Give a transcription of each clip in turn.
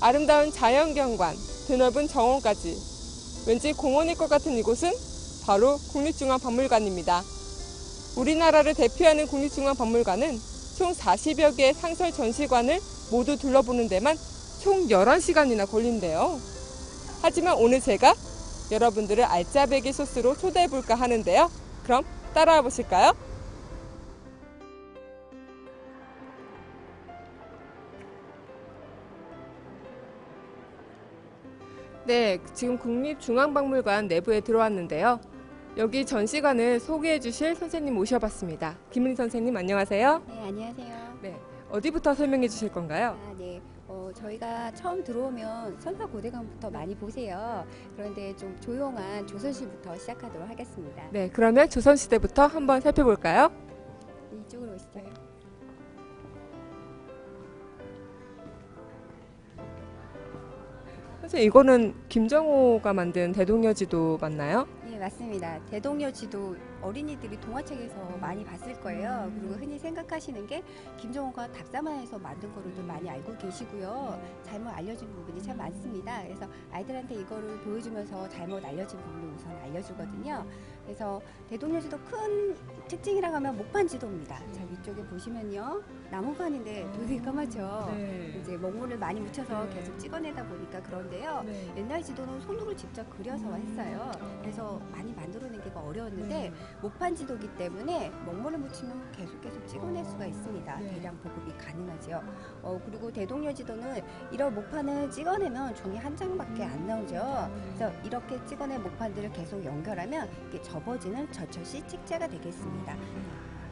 아름다운 자연경관, 드넓은 정원까지 왠지 공원일 것 같은 이곳은 바로 국립중앙박물관입니다. 우리나라를 대표하는 국립중앙박물관은 총 40여 개의 상설 전시관을 모두 둘러보는 데만 총 11시간이나 걸린대요. 하지만 오늘 제가 여러분들을 알짜배기 소스로 초대해볼까 하는데요. 그럼 따라와 보실까요? 네, 지금 국립중앙박물관 내부에 들어왔는데요. 여기 전시관을 소개해 주실 선생님 모셔봤습니다. 김은희 선생님 안녕하세요. 네, 안녕하세요. 네, 어디부터 설명해 주실 건가요? 네. 저희가 처음 들어오면 선사고대관부터 많이 보세요. 그런데 좀 조용한 조선시부터 시작하도록 하겠습니다. 네, 그러면 조선시대부터 한번 살펴볼까요? 이쪽으로 오시죠. 네. 선생님, 이거는 김정호가 만든 대동여지도 맞나요? 예, 맞습니다. 대동여지도 어린이들이 동화책에서 많이 봤을 거예요. 그리고 흔히 생각하시는 게 김정호가 답사만에서 만든 거로도 많이 알고 계시고요. 잘못 알려진 부분이 참 많습니다. 그래서 아이들한테 이거를 보여주면서 잘못 알려진 부분을 우선 알려주거든요. 그래서 대동여지도 큰 특징이라고 하면 목판지도입니다. 자, 위쪽에 보시면요. 나무판인데 되게 까맣죠. 네. 이제 먹물을 많이 묻혀서 네. 계속 찍어내다 보니까 그런데요. 네. 옛날 지도는 손으로 직접 그려서 했어요. 그래서 많이 만들어내기가 어려웠는데 목판 지도기 때문에 먹물을 묻히면 계속 찍어낼 수가 있습니다. 네. 대량 보급이 가능하죠. 그리고 대동여 지도는 이런 목판을 찍어내면 종이 한 장밖에 안 나오죠. 그래서 이렇게 찍어낸 목판들을 계속 연결하면 이게 접어지는 절철시 책자가 되겠습니다.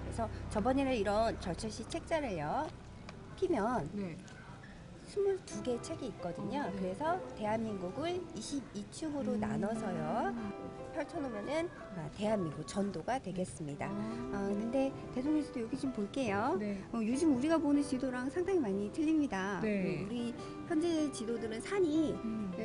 그래서 접어지는 이런 절철시 책자를요 피면 네. 22개의 책이 있거든요. 그래서 대한민국을 22축으로 나눠서요 펼쳐놓으면은 대한민국 전도가 되겠습니다. 근데 대동여지도 여기 좀 볼게요. 네. 요즘 우리가 보는 지도랑 상당히 많이 틀립니다. 네. 우리 현재 지도들은 산이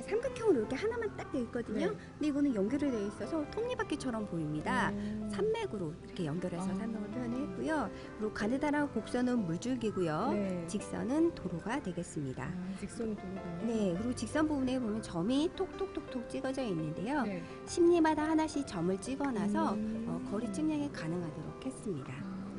삼각형으로 이렇게 하나만 딱 되어 있거든요. 네. 근데 이거는 연결이 되어 있어서 톱니바퀴처럼 보입니다. 산맥으로 이렇게 연결해서 산맥을 표현했고요. 그리고 가느다란 곡선은 물줄기고요. 네. 직선은 도로가 되겠습니다. 직선이 도로군요. 네, 그리고 직선 부분에 보면 점이 톡톡톡톡 찍어져 있는데요. 네. 심리마다 하나씩 점을 찍어놔서 음. 거리 측량이 가능하도록 했습니다.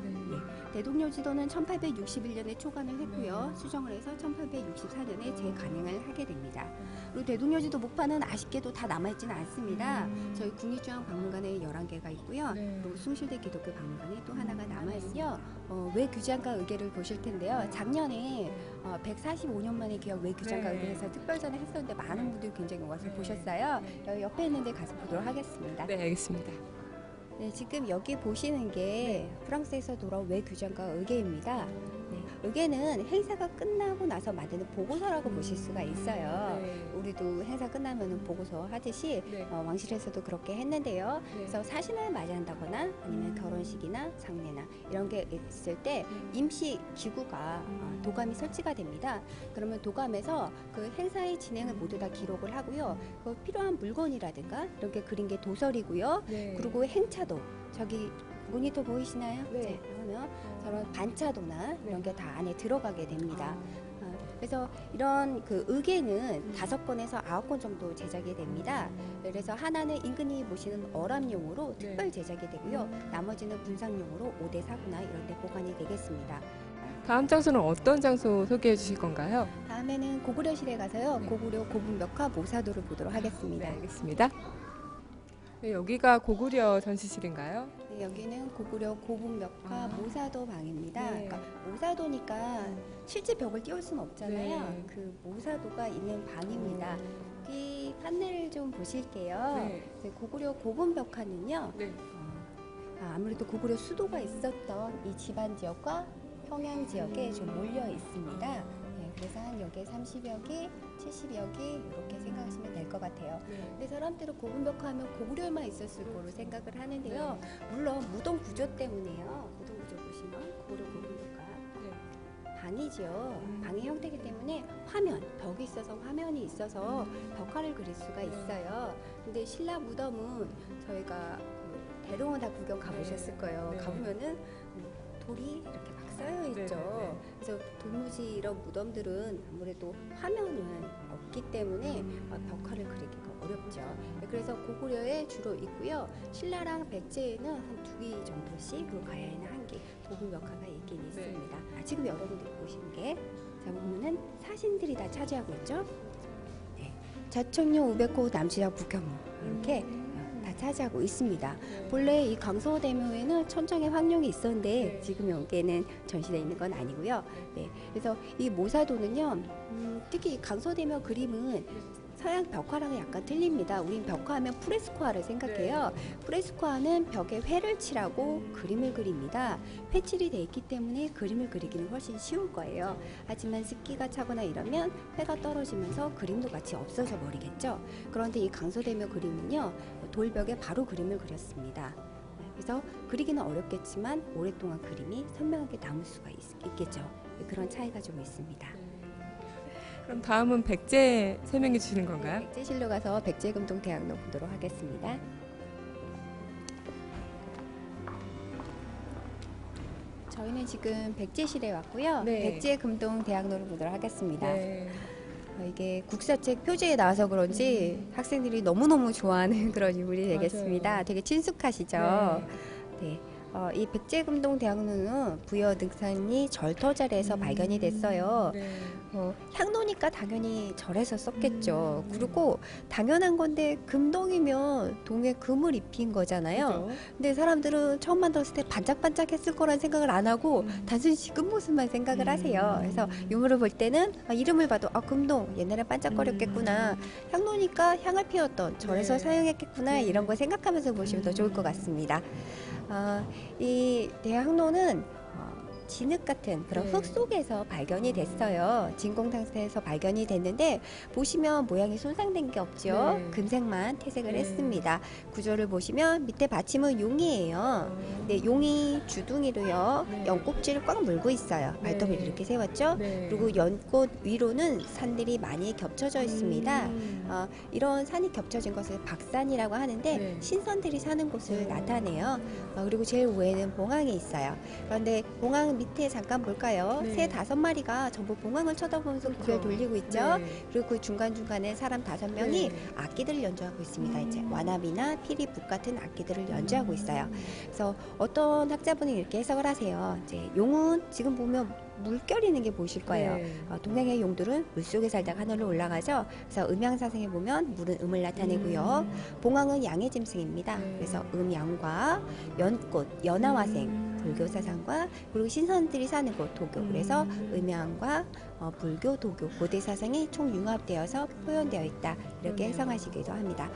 네. 대동여지도는 1861년에 초관을 했고요. 수정을 해서 1864년에 재간행을 하게 됩니다. 그리고 대동여지도 목판은 아쉽게도 다 남아있지는 않습니다. 저희 국립중앙박물관에 11개가 있고요. 네. 그리고 숭실대 기독교 박물관에 또 하나가 남아있어요. 외규장과 의궤를 보실 텐데요. 작년에 145년 만에 기억 외규장과 네. 의궤에서 특별전을 했었는데 많은 분들이 굉장히 와서 보셨어요. 여기 옆에 있는 데 가서 보도록 하겠습니다. 네, 알겠습니다. 네, 지금 여기 보시는 게 프랑스에서 돌아온 외규장과 의궤입니다. 네, 의궤는 행사가 끝나고 나서 만드는 보고서라고 보실 수가 있어요. 네. 우리도 행사 끝나면 보고서 하듯이 네. 왕실에서도 그렇게 했는데요. 네. 그래서 사신을 맞이한다거나 아니면 결혼식이나 장례나 이런 게 있을 때 임시 기구가 도감이 설치가 됩니다. 그러면 도감에서 그 행사의 진행을 모두 다 기록을 하고요. 그 필요한 물건이라든가 이런 게 그린 게 도서리고요. 네. 그리고 행차도 저기 모니터 보이시나요? 네. 그러면 저런 반차도나 이런 게 다 안에 들어가게 됩니다. 아. 그래서 이런 그 의궤는 5건에서 9건 정도 제작이 됩니다. 그래서 하나는 임금님이 모시는 어람용으로 네. 특별 제작이 되고요. 나머지는 군상용으로 5대 사구나 이런 데 보관이 되겠습니다. 다음 장소는 어떤 장소 소개해 주실 건가요? 다음에는 고구려실에 가서요. 네. 고구려 고분벽화 모사도를 보도록 하겠습니다. 네, 알겠습니다. 네, 여기가 고구려 전시실인가요? 네, 여기는 고구려 고분벽화 모사도 방입니다. 네. 그러니까 모사도니까 실제 벽을 띄울 수는 없잖아요. 네. 그 모사도가 있는 방입니다. 여기 판넬을 좀 보실게요. 네. 고구려 고분벽화는요. 네. 아무래도 고구려 수도가 있었던 이 지방 지역과 평양 지역에 좀 몰려 있습니다. 네, 그래서 한 여기에 30여 개, 70여 개 이렇게 생각하시면 될 것 같아요. 네. 사람들은 고분벽화하면 고구려만 있었을 거로 생각을 하는데요. 물론 무덤 구조 때문에요. 무덤 구조 보시면 고구려 고분벽화 방이죠. 방의 형태이기 때문에 화면, 벽이 있어서 화면이 있어서 벽화를 그릴 수가 있어요. 근데 신라 무덤은 저희가 대롱원 다 구경 가보셨을 거예요. 네. 가보면은 돌이 이렇게 막 쌓여 있죠. 네. 그래서 도무지 이런 무덤들은 아무래도 화면은 없기 때문에 벽화를 그리기가 어렵죠. 그래서 고구려에 주로 있고요. 신라랑 백제에는 한 2개 정도씩, 그리고 가야에는 1개 도금 벽화가 있긴 있습니다. 지금 여러분들이 보시는 게, 자 보면은 사신들이 다 차지하고 있죠. 네. 자청룡, 우백호, 남시작, 북현무 이렇게 다 차지하고 있습니다. 본래 이 강서대묘에는 천정의 황룡이 있었는데 지금 여기에는 전시되어 있는 건 아니고요. 네, 그래서 이 모사도는요, 특히 이 강서대묘 그림은 서양 벽화랑은 약간 틀립니다. 우린 벽화하면 프레스코화를 생각해요. 프레스코화는 벽에 회를 칠하고 그림을 그립니다. 회칠이 돼 있기 때문에 그림을 그리기는 훨씬 쉬울 거예요. 하지만 습기가 차거나 이러면 회가 떨어지면서 그림도 같이 없어져 버리겠죠. 그런데 이 강서대묘 그림은요, 돌벽에 바로 그림을 그렸습니다. 그래서 그리기는 어렵겠지만 오랫동안 그림이 선명하게 남을 수가 있겠죠. 그런 차이가 좀 있습니다. 그럼 다음은 백제 설명해 주시는 건가요? 백제실로 가서 백제금동대학로 보도록 하겠습니다. 저희는 지금 백제실에 왔고요. 네. 백제금동대학로를 보도록 하겠습니다. 네. 이게 국사책 표지에 나와서 그런지 학생들이 너무너무 좋아하는 그런 인물이 되겠습니다. 맞아요. 되게 친숙하시죠? 네. 이 백제금동대학로는 부여 등산이 절터 자리에서 발견이 됐어요. 네. 향로니까 당연히 절에서 썼겠죠. 그리고 당연한 건데 금동이면 동에 금을 입힌 거잖아요. 그죠? 근데 사람들은 처음 만들었을 때 반짝반짝했을 거란 생각을 안 하고 단순히 금모습만 생각을 하세요. 그래서 유물을 볼 때는 이름을 봐도 금동 옛날에 반짝거렸겠구나. 향로니까 향을 피웠던 절에서 네. 사용했겠구나. 이런 거 생각하면서 보시면 더 좋을 것 같습니다. 이 대학로는 진흙 같은 그런 네. 흙 속에서 발견이 됐어요. 진공 상태에서 발견이 됐는데 보시면 모양이 손상된 게 없죠. 네. 금색만 퇴색을 네. 했습니다. 구조를 보시면 밑에 받침은 용이에요. 네, 용이 주둥이로요. 네. 연꽃질을 꽉 물고 있어요. 네. 발톱을 이렇게 세웠죠. 네. 그리고 연꽃 위로는 산들이 많이 겹쳐져 있습니다. 이런 산이 겹쳐진 것을 박산이라고 하는데 네. 신선들이 사는 곳을 나타내요. 그리고 제일 위에는 봉황이 있어요. 그런데 봉황 밑에 잠깐 볼까요? 네. 3-5마리가 전부 봉황을 쳐다보면서 고개를 돌리고 있죠. 네. 그리고 그 중간중간에 사람 5명이 네. 악기들을 연주하고 있습니다. 이제 와나비나 피리, 북 같은 악기들을 연주하고 있어요. 그래서 어떤 학자분이 이렇게 해석을 하세요. 이제 용은 지금 보면 물결이 있는 게 보이실 거예요. 네. 동양의 용들은 물속에 살다가 하늘로 올라가죠. 그래서 음양사생에 보면 물은 음을 나타내고요. 봉황은 양의 짐승입니다. 네. 그래서 음양과 연꽃, 연화화생, 불교 사상과 그리고 신선들이 사는 곳 도교. 그래서 음양과 불교, 도교, 고대 사상이 총융합되어서 표현되어 있다. 이렇게 그러네요. 해석하시기도 합니다.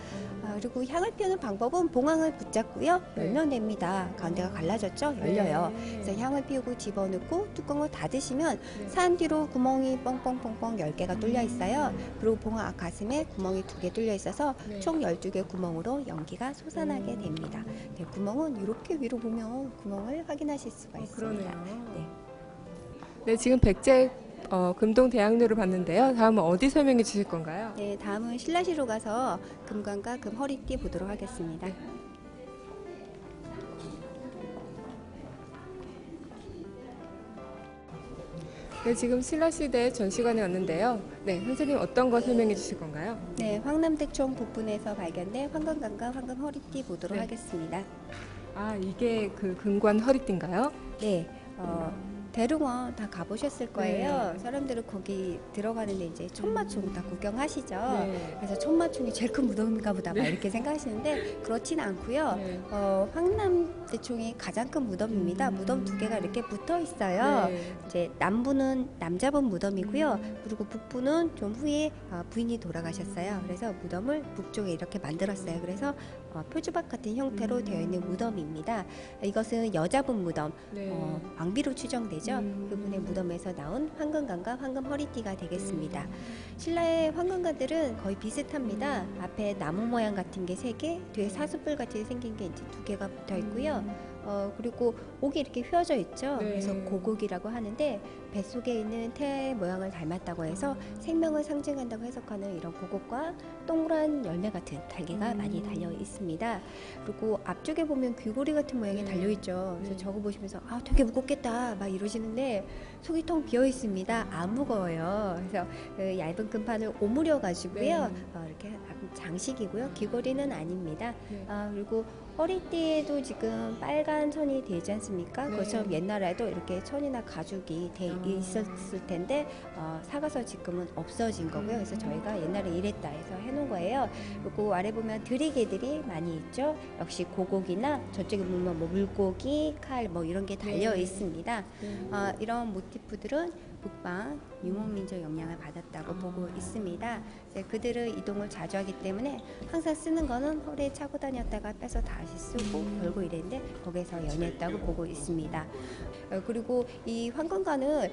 그리고 향을 피우는 방법은 봉황을 붙잡고요. 네. 열면 됩니다. 가운데가 갈라졌죠? 열려요. 네. 그래서 향을 피우고 집어넣고 뚜껑을 닫으시면 네. 산 뒤로 구멍이 뻥뻥뻥뻥 10개가 뚫려 있어요. 그리고 봉황 가슴에 구멍이 2개 뚫려 있어서 네. 총 12개 구멍으로 연기가 솟아나게 됩니다. 네, 구멍은 이렇게 위로 보면 구멍을 확인하실 수가 있습니다. 그러네요. 네. 네, 지금 백제 금동대학로를 봤는데요. 다음은 어디 설명해 주실 건가요? 네, 다음은 신라시로 가서 금관과 금허리띠 보도록 하겠습니다. 네, 지금 신라시대 전시관에 왔는데요. 네, 선생님 어떤 거 설명해 주실 건가요? 네, 황남대총 북분에서 발견된 황금관과 황금허리띠 보도록 네. 하겠습니다. 이게 그 금관 허리띠인가요? 네, 대릉원 다 가보셨을 거예요. 네. 사람들은 거기 들어가는데 이제 천마총 다 구경하시죠. 네. 그래서 천마총이 제일 큰 무덤인가 보다 막 이렇게 생각하시는데 그렇진 않고요. 네. 황남대총이 가장 큰 무덤입니다. 무덤 2개가 이렇게 붙어 있어요. 네. 이제 남부는 남자분 무덤이고요. 그리고 북부는 좀 후에 부인이 돌아가셨어요. 그래서 무덤을 북쪽에 이렇게 만들었어요. 그래서 표주박 같은 형태로 되어 있는 무덤입니다. 이것은 여자분 무덤, 네. 왕비로 추정되죠. 계시죠? 그분의 무덤에서 나온 황금관과 황금 허리띠가 되겠습니다. 신라의 황금관들은 거의 비슷합니다. 앞에 나무 모양 같은 게 3개, 뒤에 사슴뿔 같이 생긴 게 이제 2개가 붙어 있고요. 그리고 옥이 이렇게 휘어져 있죠. 네. 그래서 고곡이라고 하는데 뱃속에 있는 태 모양을 닮았다고 해서 생명을 상징한다고 해석하는 이런 고곡과 동그란 열매 같은 달개가 많이 달려 있습니다. 그리고 앞쪽에 보면 귀고리 같은 모양이 달려 있죠. 그래서 저거 보시면서 아 되게 무겁겠다 막 이러시는데 속이 텅 비어 있습니다. 안 무거워요. 그래서 그 얇은 금판을 오므려 가지고요. 이렇게 장식이고요. 귀걸이는 아닙니다. 그리고 허리띠에도 지금 빨간 천이 되지 않습니까? 그것처럼 옛날에도 이렇게 천이나 가죽이 돼 있었을 텐데 사가서 지금은 없어진 거고요. 그래서 저희가 옛날에 이랬다 해서 해놓은 거예요. 그리고 아래 보면 드리개들이 많이 있죠. 역시 고곡이나 저쪽에 보면 뭐 물고기, 칼 뭐 이런 게 달려 있습니다. 이런 모티프들은 북방 유목민족 영향을 받았다고 보고 있습니다. 그들은 이동을 자주 하기 때문에 항상 쓰는 거는 허리에 차고 다녔다가 빼서 다시 쓰고 걸고 이랬는데 거기에서 연했다고 보고 있습니다. 그리고 이 황금관은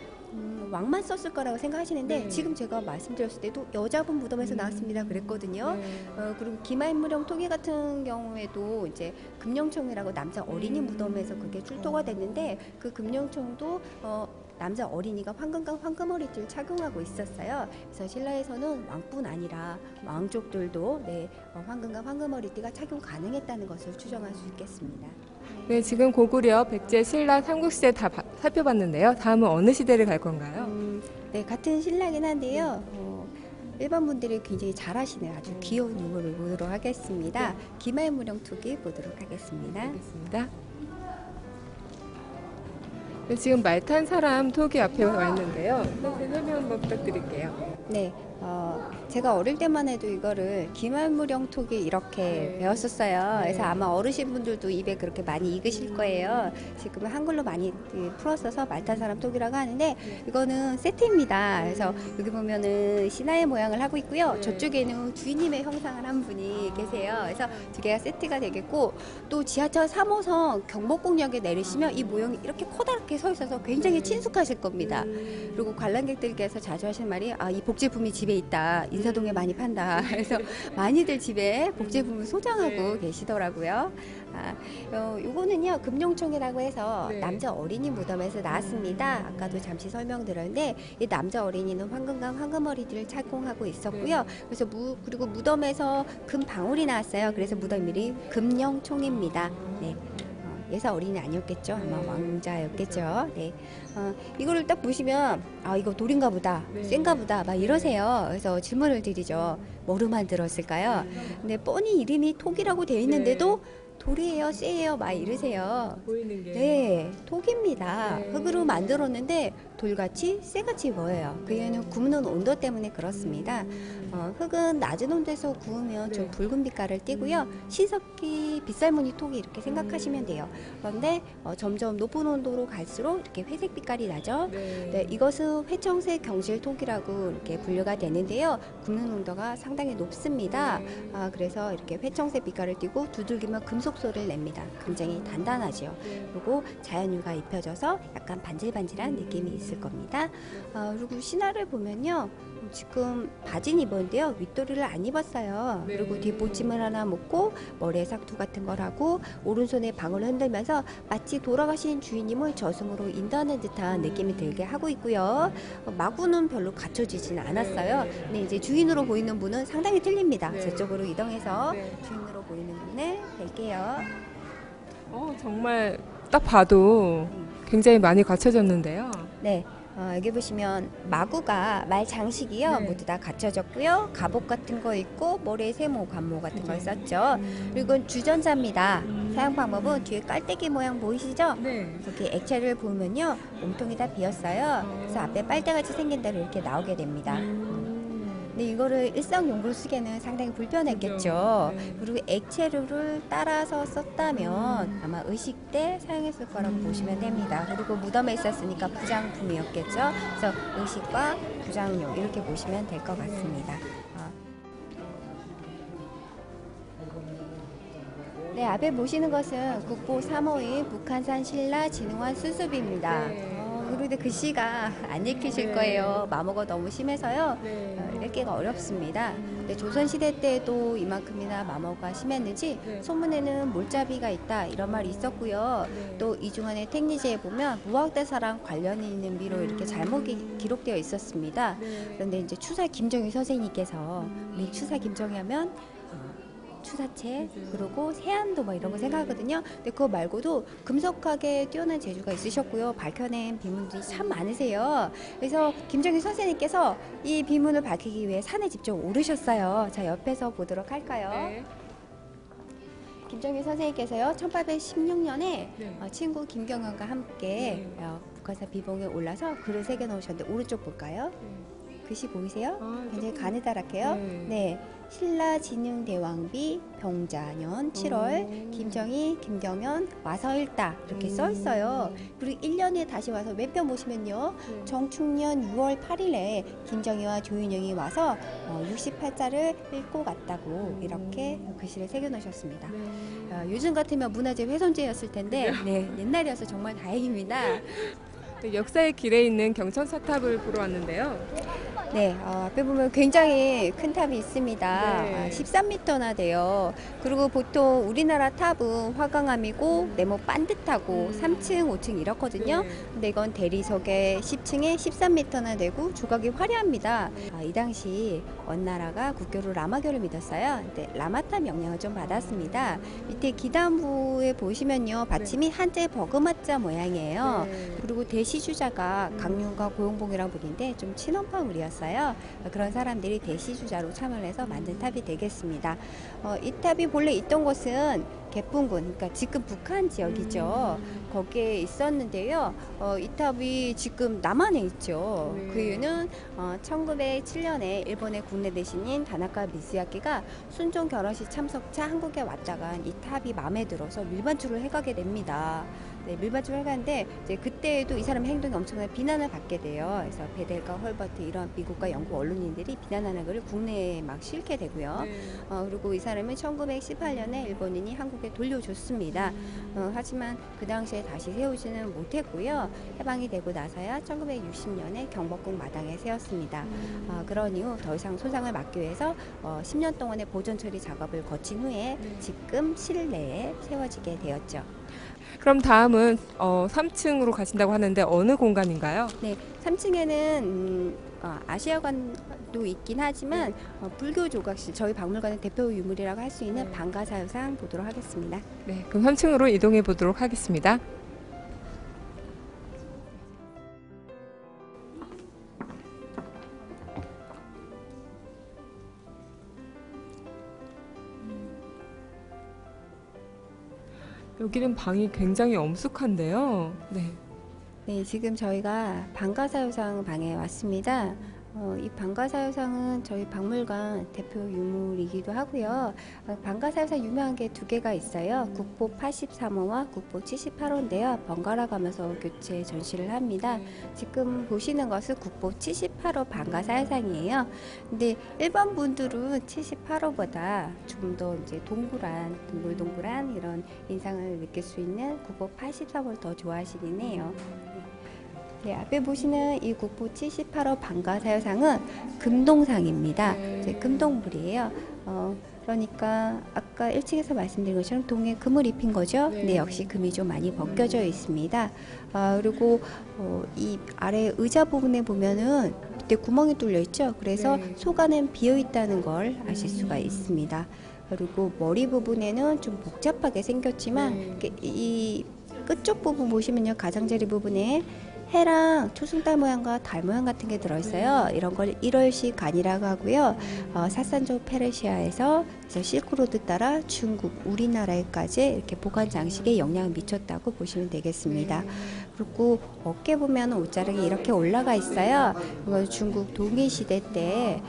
왕만 썼을 거라고 생각하시는데 지금 제가 말씀드렸을 때도 여자분 무덤에서 나왔습니다 그랬거든요. 그리고 기마인무령 토기 같은 경우에도 이제 금령총이라고 남자 어린이 무덤에서 그게 출토가 됐는데 그 금령총도 남자 어린이가 황금관 황금허리띠를 착용하고 있었어요. 그래서 신라에서는 왕뿐 아니라 왕족들도 황금관 황금허리띠가 착용 가능했다는 것을 추정할 수 있겠습니다. 네, 지금 고구려, 백제, 신라, 삼국시대 다 살펴봤는데요. 다음은 어느 시대를 갈 건가요? 네, 같은 신라긴 한데요. 일반 분들이 굉장히 잘 아시는 아주 귀여운 유물을 보도록 하겠습니다. 기마인무령 토기 보도록 하겠습니다. 알겠습니다. 네, 지금 말 탄 사람 토기 앞에 와 있는데요. 선생님 설명 한번 부탁드릴게요. 네, 제가 어릴 때만 해도 이거를 기말무령 토기 이렇게 배웠었어요. 그래서 아마 어르신분들도 입에 그렇게 많이 익으실 거예요. 지금 한글로 많이 풀었어서 말탄 사람 토기라고 하는데 이거는 세트입니다. 그래서 여기 보면은 신하의 모양을 하고 있고요. 저쪽에는 주인님의 형상을 한 분이 계세요. 그래서 2개가 세트가 되겠고 또 지하철 3호선 경복궁역에 내리시면 이 모형이 이렇게 커다랗게 서 있어서 굉장히 친숙하실 겁니다. 그리고 관람객들께서 자주 하시는 말이 이 복제품이 집에 있다. 인사동에 많이 판다. 그래서 많이들 집에 복제품을 소장하고 계시더라고요. 요거는요 금룡총이라고 해서 남자 어린이 무덤에서 나왔습니다. 아까도 잠시 설명드렸는데 이 남자 어린이는 황금관 황금허리띠를 착용하고 있었고요. 그래서 그리고 무덤에서 금방울이 나왔어요. 그래서 무덤 이름이 금룡총입니다. 네. 예사 어린이 아니었겠죠. 아마 왕자였겠죠. 네. 이거를 딱 보시면 이거 돌인가 보다, 센가 보다 막 이러세요. 그래서 질문을 드리죠. 뭐로 만들었을까요? 근데 뻔히 이름이 톡이라고 되어 있는데도 돌이에요, 쇠예요, 막 이러세요. 보이는 게. 네, 톡입니다. 흙으로 만들었는데 돌같이 쇠같이 보여요. 그 이유는 굽는 온도 때문에 그렇습니다. 흙은 낮은 온도에서 구우면 좀 붉은 빛깔을 띠고요. 신석기 빗살무늬 톡이 이렇게 생각하시면 돼요. 그런데 점점 높은 온도로 갈수록 이렇게 회색 빛깔이 나죠. 네, 이것은 회청색 경실 톡이라고 이렇게 분류가 되는데요. 굽는 온도가 상당히 높습니다. 그래서 이렇게 회청색 빛깔을 띠고 두들기면 금속 소리를 냅니다. 굉장히 단단하죠. 그리고 자연유가 입혀져서 약간 반질반질한 느낌이 있을 겁니다. 그리고 신화를 보면요. 지금 바지는 입었는데요. 윗도리를 안 입었어요. 그리고 뒷보침을 하나 묶고 머리에 삭투 같은 걸 하고 오른손에 방울을 흔들면서 마치 돌아가신 주인님을 저승으로 인도하는 듯한 느낌이 들게 하고 있고요. 마구는 별로 갖춰지진 않았어요. 근데 이제 주인으로 보이는 분은 상당히 틀립니다. 저쪽으로 이동해서 주인으로 보이는 분을 뵐게요. 정말 딱 봐도 굉장히 많이 갖춰졌는데요. 네. 여기 보시면 마구가 말 장식이요. 모두 다 갖춰졌고요. 갑옷 같은 거 있고 머리에 세모, 관모 같은 걸 썼죠. 그리고 주전자입니다. 사용 방법은 뒤에 깔때기 모양 보이시죠? 이렇게 액체를 보면요. 몸통이 다 비었어요. 그래서 앞에 빨대같이 생긴 대로 이렇게 나오게 됩니다. 근데 이거를 일상용으로 쓰기에는 상당히 불편했겠죠. 그리고 액체류를 따라서 썼다면 아마 의식 때 사용했을 거라고 보시면 됩니다. 그리고 무덤에 있었으니까 부장품이었겠죠. 그래서 의식과 부장용 이렇게 보시면 될 것 같습니다. 네, 앞에 보시는 것은 국보 3호인 북한산 신라 진흥원 수습입니다. 그런데 글씨가 안 읽히실 네. 거예요. 마모가 너무 심해서요. 읽기가 어렵습니다. 근데 조선시대 때도 이만큼이나 마모가 심했는지 네. 소문에는 몰잡이가 있다 이런 말이 있었고요. 또 이중환의 택리지에 보면 무학대사랑 관련이 있는 미로 이렇게 잘못이 기록되어 있었습니다. 그런데 이제 추사 김정희 선생님께서 우리 추사 김정희 하면 추사체 그리고 세안도 뭐 이런 거 생각하거든요. 근데 그거 말고도 금속학에 뛰어난 재주가 있으셨고요. 밝혀낸 비문들이 참 많으세요. 그래서 김정희 선생님께서 이 비문을 밝히기 위해 산에 직접 오르셨어요. 자, 옆에서 보도록 할까요? 네. 김정희 선생님께서요 1816년에 네. 친구 김경현과 함께 북한산 비봉에 올라서 글을 새겨 놓으셨는데 오른쪽 볼까요? 글씨 보이세요? 굉장히 가느다랗게요. 네. 신라진흥대왕비 병자년 7월 김정희, 김경현 와서 읽다 이렇게 써 있어요. 그리고 1년에 다시 와서 왼편 보시면요. 정축년 6월 8일에 김정희와 조윤영이 와서 68자를 읽고 갔다고 이렇게 글씨를 새겨 놓으셨습니다. 요즘 같으면 문화재 훼손죄였을 텐데 네, 옛날이어서 정말 다행입니다. 역사의 길에 있는 경천사탑을 보러 왔는데요. 네, 앞에 보면 굉장히 큰 탑이 있습니다. 네. 13m나 돼요. 그리고 보통 우리나라 탑은 화강암이고 네모 반듯하고 3층, 5층 이렇거든요. 네. 근데 이건 대리석에 10층에 13m나 되고 조각이 화려합니다. 이 당시 원나라가 국교로 라마교를 믿었어요. 근데 라마탑 영향을 좀 받았습니다. 밑에 기단부에 보시면요, 받침이 한자 버그마자 모양이에요. 그리고 대시주자가 강윤과 고용봉이라는 분인데 좀 친원파 우리였어요. 그런 사람들이 대시주자로 참여를 해서 만든 탑이 되겠습니다. 이 탑이 본래 있던 곳은 개풍군, 그러니까 지금 북한 지역이죠. 거기에 있었는데요. 이 탑이 지금 남한에 있죠. 그 이유는 1907년에 일본의 국내 대신인 다나카 미쓰야키가 순종 결혼식 참석차 한국에 왔다가 이 탑이 마음에 들어서 밀반출을 해가게 됩니다. 네, 밀반출을 해가는데 이제 그때에도 이 사람의 행동이 엄청난 비난을 받게 돼요. 그래서 베델과 헐버트 이런 미국과 영국 언론인들이 비난하는 것을 국내에 막 실게 되고요. 그리고 이 사람은 1918년에 일본인이 한국에 돌려줬습니다. 하지만 그 당시에 다시 세우지는 못했고요. 해방이 되고 나서야 1960년에 경복궁 마당에 세웠습니다. 그런 이후 더 이상 손상을 막기 위해서 10년 동안의 보존 처리 작업을 거친 후에 지금 실내에 세워지게 되었죠. 그럼 다음은 3층으로 가신다고 하는데 어느 공간인가요? 네, 3층에는 아시아관도 있긴 하지만 불교 조각실, 저희 박물관의 대표 유물이라고 할 수 있는 방가사유상 보도록 하겠습니다. 네, 그럼 3층으로 이동해 보도록 하겠습니다. 여기는 방이 굉장히 엄숙한데요. 네. 네, 지금 저희가 방가사유상 방에 왔습니다. 이 방가사유상은 저희 박물관 대표 유물이기도 하고요. 방가사유상 유명한 게 두 개가 있어요. 국보 83호와 국보 78호인데요. 번갈아 가면서 교체 전시를 합니다. 지금 보시는 것은 국보 78호 방가사유상이에요. 근데 일반 분들은 78호보다 좀 더 이제 동글동글한 이런 인상을 느낄 수 있는 국보 83호를 더 좋아하시긴 해요. 네, 앞에 보시는 이 국보 78호 방가사유상은 금동상입니다. 금동물이에요. 그러니까 아까 1층에서 말씀드린 것처럼 동에 금을 입힌 거죠. 근데 역시 금이 좀 많이 벗겨져 있습니다. 그리고 이 아래 의자 부분에 보면은 밑에 구멍이 뚫려 있죠. 그래서 속안은 비어 있다는 걸 아실 수가 있습니다. 그리고 머리 부분에는 좀 복잡하게 생겼지만 이 끝쪽 부분 보시면요, 가장자리 부분에 해랑 초승달 모양과 달 모양 같은 게 들어있어요. 이런 걸 1월식 간이라고 하고요. 사산조 페르시아에서 실크로드 따라 중국, 우리나라에까지 이렇게 보관 장식에 영향을 미쳤다고 보시면 되겠습니다. 그리고 어깨 보면 옷자락이 이렇게 올라가 있어요. 이건 중국 동일 시대 때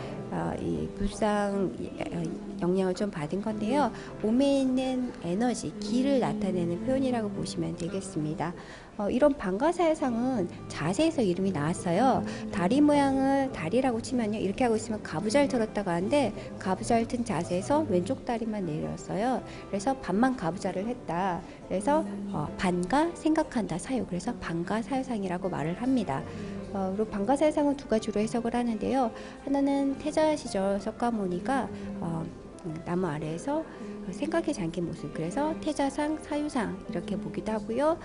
이 불상 영향을 좀 받은 건데요. 몸에 있는 에너지, 기를 나타내는 표현이라고 보시면 되겠습니다. 이런 방가사의상은 자세에서 이름이 나왔어요. 다리 모양을 다리라고 치면요, 이렇게 하고 있으면 가부좌를 들었다고 하는데 가부좌를 든 자세에서 왼쪽 다리만 내렸어요. 그래서 반만 가부좌를 했다. 그래서 반가 생각한다 사유, 그래서 방가사의상이라고 말을 합니다. 그리고 방가사의상은 두 가지로 해석을 하는데요. 하나는 태자 시절 석가모니가 나무 아래에서 생각에 잠긴 모습, 그래서 태자상, 사유상 이렇게 보기도 하고요.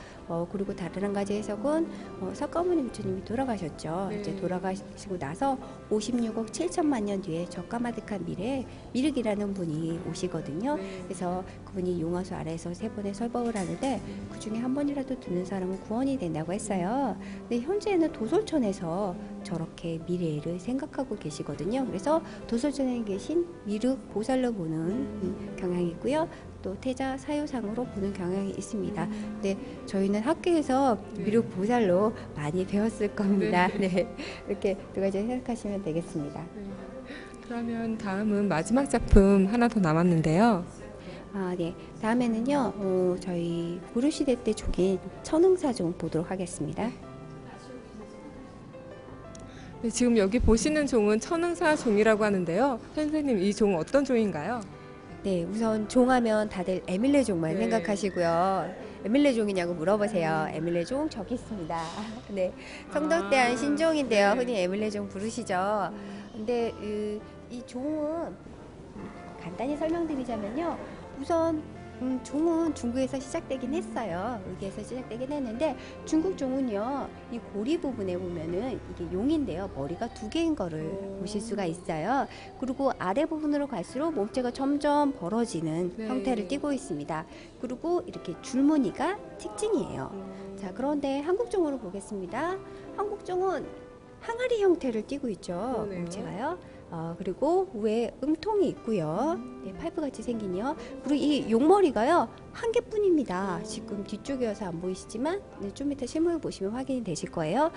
그리고 다른 한 가지 해석은 석가모니 부처님이 돌아가셨죠. 네. 이제 돌아가시고 나서 56억 7천만 년 뒤에 적가마득한 미래에 미륵이라는 분이 오시거든요. 네. 그래서 그분이 용화수 아래에서 3번의 설법을 하는데 그 중에 한 번이라도 듣는 사람은 구원이 된다고 했어요. 근데 현재는 도솔천에서 저렇게 미래를 생각하고 계시거든요. 그래서 도솔천에 계신 미륵 보살로 보는 경향이 있고요. 또 태자 사유상으로 보는 경향이 있습니다. 근데 저희는 학교에서 미륵 보살로 많이 배웠을 겁니다. 네. 이렇게 두 가지 생각하시면 되겠습니다. 네. 그러면 다음은 마지막 작품 하나 더 남았는데요. 네. 다음에는요, 저희 고려시대 때 종인 천흥사종 보도록 하겠습니다. 네, 지금 여기 보시는 종은 천흥사 종이라고 하는데요. 선생님, 이 종은 어떤 종인가요? 네, 우선 종하면 다들 에밀레 종만 네. 생각하시고요. 에밀레 종이냐고 물어보세요. 에밀레 종 저기 있습니다. 네, 성덕대한 신종인데요. 네. 흔히 에밀레 종 부르시죠. 근데 이 종은 간단히 설명드리자면요. 우선 종은 중국에서 시작되긴 했어요. 여기에서 시작되긴 했는데 중국 종은요, 이 고리 부분에 보면은 이게 용인데요, 머리가 두 개인 거를 보실 수가 있어요. 그리고 아래 부분으로 갈수록 몸체가 점점 벌어지는 네. 형태를 띠고 있습니다. 그리고 이렇게 줄무늬가 특징이에요. 자, 그런데 한국종으로 보겠습니다. 한국종은 항아리 형태를 띠고 있죠. 그러네요. 몸체가요. 그리고 위에 음통이 있고요. 네, 파이프 같이 생긴요. 그리고 이 용머리가요, 한 개뿐입니다. 지금 뒤쪽이어서 안 보이시지만 좀 이따 실물을 보시면 확인이 되실 거예요.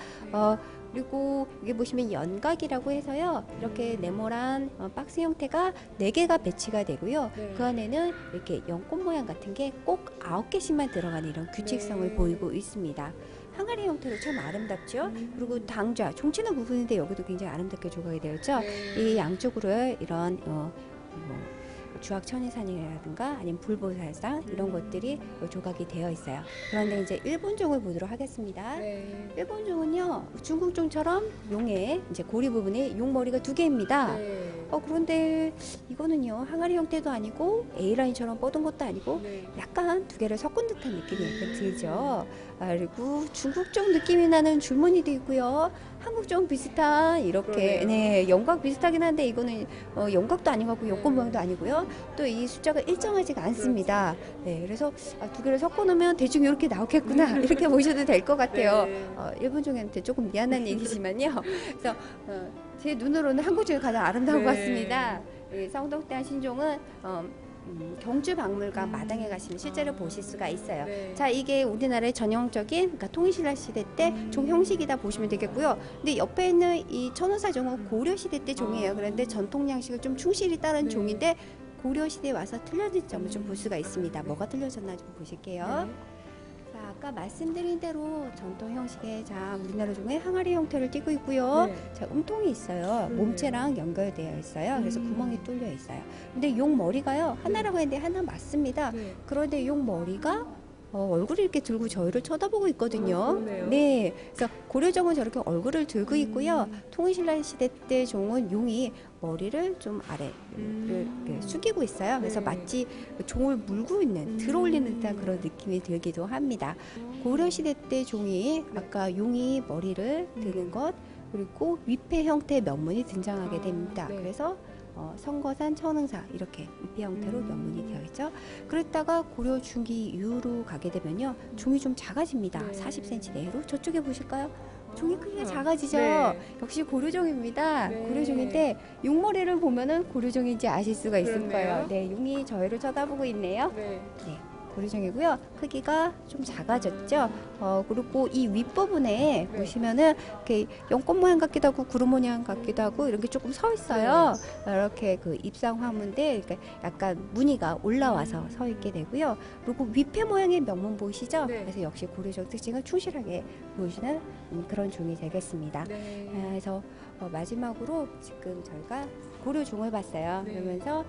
그리고 여기 보시면 연각이라고 해서요, 이렇게 네모란 박스 형태가 4개가 배치가 되고요. 네. 그 안에는 이렇게 연꽃 모양 같은 게 꼭 9개씩만 들어가는 이런 규칙성을 네. 보이고 있습니다. 항아리 형태로 참 아름답죠. 그리고 당좌, 종치는 부분인데 여기도 굉장히 아름답게 조각이 되어 있죠. 이 양쪽으로 이런 주악천의산이라든가 아니면 불보살상 이런 것들이 조각이 되어 있어요. 그런데 이제 일본종을 보도록 하겠습니다. 네. 일본종은요, 중국종처럼 용의 이제 고리 부분에 용머리가 2개입니다. 네. 그런데 이거는요, 항아리 형태도 아니고 A라인처럼 뻗은 것도 아니고 네. 약간 두 개를 섞은 듯한 느낌이 약간 들죠. 그리고 중국종 느낌이 나는 줄무늬도 있고요. 한국종 비슷한 이렇게 그러네요. 네, 영각 비슷하긴 한데 이거는 영각도 아닌 것 같고 연꽃 네. 모양도 아니고요. 또 이 숫자가 일정하지가 않습니다. 네, 그래서 두 개를 섞어 놓으면 대충 이렇게 나오겠구나 이렇게 보셔도 될 것 같아요. 네. 일본종한테 조금 미안한 얘기지만요. 그래서 제 눈으로는 한국종이 가장 아름다운 것 네. 같습니다. 성덕대한 신종은 경주박물관 마당에 가시면 실제로 보실 수가 있어요. 네. 자, 이게 우리나라의 전형적인, 그러니까 통일신라 시대 때 종 형식이다 보시면 되겠고요. 근데 옆에 있는 이 천호사종은 고려 시대 때 종이에요. 그런데 전통 양식을 좀 충실히 따른 네. 종인데 고려 시대에 와서 틀려진 점을 좀 볼 수가 있습니다. 뭐가 틀려졌나 좀 보실게요. 네. 자, 아까 말씀드린 대로 전통 형식의 우리나라 종의 항아리 형태를 띠고 있고요. 네. 자, 음통이 있어요. 네. 몸체랑 연결되어 있어요. 그래서 음. 구멍이 뚫려 있어요. 근데 용 머리가요, 하나라고 했는데 하나 맞습니다. 네. 그런데 용 머리가 얼굴을 이렇게 들고 저희를 쳐다보고 있거든요. 그러네요. 네, 그래서 고려종은 저렇게 얼굴을 들고 있고요. 통일신라 시대 때 종은 용이 머리를 좀 아래를 이렇게 숙이고 있어요. 그래서 네. 마치 종을 물고 있는, 들어올리는 듯한 그런 느낌이 들기도 합니다. 고려시대 때 종이 아까 용이 머리를 드는 것, 그리고 위패 형태의 면문이 등장하게 됩니다. 네. 그래서 성거산 천흥사 이렇게 위패 형태로 면문이 되어 있죠. 그랬다가 고려 중기 이후로 가게 되면요, 종이 좀 작아집니다. 네. 40cm 내로. 저쪽에 보실까요? 종이 크기가 작아지죠. 네. 역시 고려종입니다. 네. 고려종인데 용머리를 보면은 고려종인지 아실 수가 있을 그렇네요. 거예요. 네, 용이 저희를 쳐다보고 있네요. 네. 네. 고려종이고요. 크기가 좀 작아졌죠. 그리고 이 윗부분에 네. 보시면은 이렇게 연꽃 모양 같기도 하고 구름 모양 같기도 하고 이런 게 조금 서 있어요. 이렇게 그 입상 화문대 그러니까 약간 무늬가 올라와서 서 있게 되고요. 그리고 위패 모양의 명문 보이시죠? 네. 그래서 역시 고려종 특징을 충실하게 보여주는 그런 종이 되겠습니다. 그래서 마지막으로 지금 저희가 고려종을 봤어요. 네. 그러면서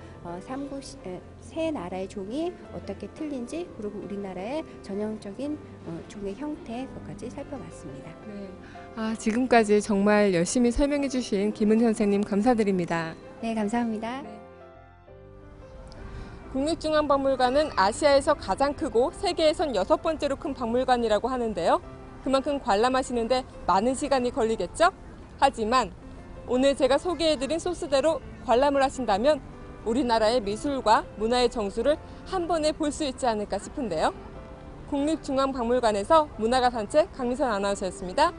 세 나라의 종이 어떻게 틀린지 그리고 우리나라의 전형적인 종의 형태 그것까지 살펴봤습니다. 네. 지금까지 정말 열심히 설명해 주신 김은 선생님 감사드립니다. 네, 감사합니다. 국립중앙박물관은 아시아에서 가장 크고 세계에선 6번째로 큰 박물관이라고 하는데요. 그만큼 관람하시는데 많은 시간이 걸리겠죠? 하지만 오늘 제가 소개해드린 소스대로 관람을 하신다면 우리나라의 미술과 문화의 정수를 한 번에 볼 수 있지 않을까 싶은데요. 국립중앙박물관에서 문화가 산책 강미선 아나운서였습니다.